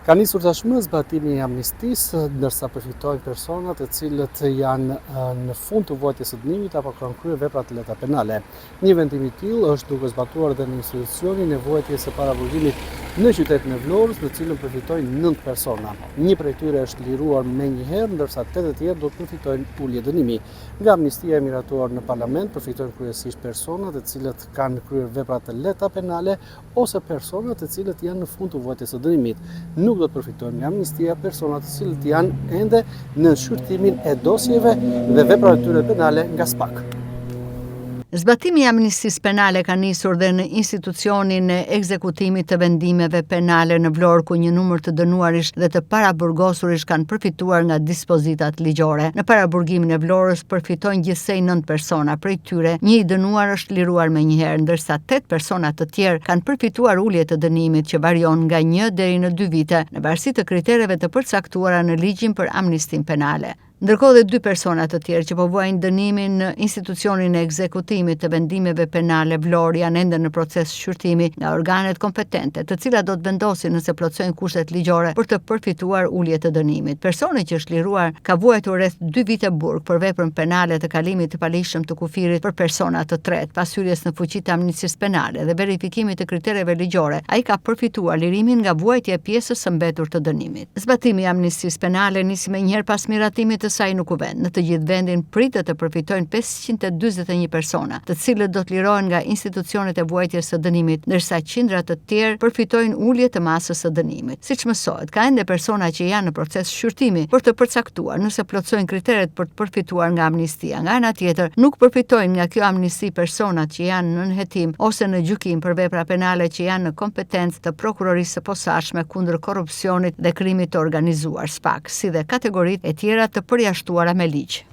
Ka nisur tashmë zbatimi i amnistisë, ndërsa përfitojnë personat të cilët janë në fund të vuajtjes së dënimit apo kanë kryer vepra të lehta penale. Një vendim i tillë është duke zbatuar edhe në institucionin e vuajtjes së paraburgimit në qytetin e Vlorës, në cilën përfitojnë 9 persona. Një prej tyre është liruar menjëherë, ndërsa 8 të tjerë do të përfitojnë ulje dënimi. Nga amnistia e miratuar në parlament përfitojnë kryesisht persona të cilët kanë kryer vepra të lehta penale ose persona të cilët janë në fund të vuajtjes së dënimit. Nuk do të përfitojnë nga amnistia persona të cilët janë ende në shqyrtimin e dosjeve dhe veprave të tyre penale nga SPAK. Zbatimi i amnistisë penale ka nisur dhe në institucionin e ekzekutimit të vendimeve penale në Vlorë, ku një numër të dënuarish dhe të paraburgosurish kanë përfituar nga dispozitat ligjore. Në paraburgimin e Vlorës përfitojnë gjithsej 9 persona, prej tyre një i dënuar është liruar menjëherë, ndërsa 8 persona të tjerë kanë përfituar ulje të dënimit që varion nga 1 deri në 2 vite, në varësi të kritereve të përcaktuara në ligjin për amnistin penale. Ndërkohë dhe 2 persona të tjerë që po vuajnë dënimin në institucionin e ekzekutimit të vendimeve penale Vlorë janë ende në proces shqyrtimi nga organet kompetente, të cilat do të vendosin nëse plotësojnë kushtet ligjore për të përfituar ulje të dënimit. Personi që është liruar ka vuajtur rreth 2 vite burg për veprën penale të kalimit të palishëm të kufirit për persona të tretë, pas hyrjes në fuqi të amnistisë penale dhe verifikimit të kritereve ligjore. Ai ka përfituar lirimin nga vuajtja e pjesës së mbetur të dënimit. Zbatimi i amnistisë penale nisi menjëherë pas miratimit të saj në kuvend. Në të gjithë vendin pritet të përfitojnë 541 persona, të cilët do të lirohen nga institucionet e vuajtjes së dënimit, ndërsa qindra të tjerë përfitojnë ulje të masës së dënimit. Siç mësohet, ka ende persona që janë në proces shqyrtimi për të përcaktuar nëse plotësojnë kriteret për të përfituar nga amnistia. Nga ana tjetër, nuk përfitojnë nga kjo amnisti personat që janë në nënhetim ose në gjykim për vepra penale që janë në kompetencë të prokurorisë së posaçme kundër korrupsionit dhe krimit të organizuar, SPAK, si dhe kategoritë e tjera të përjashtuara me ligj.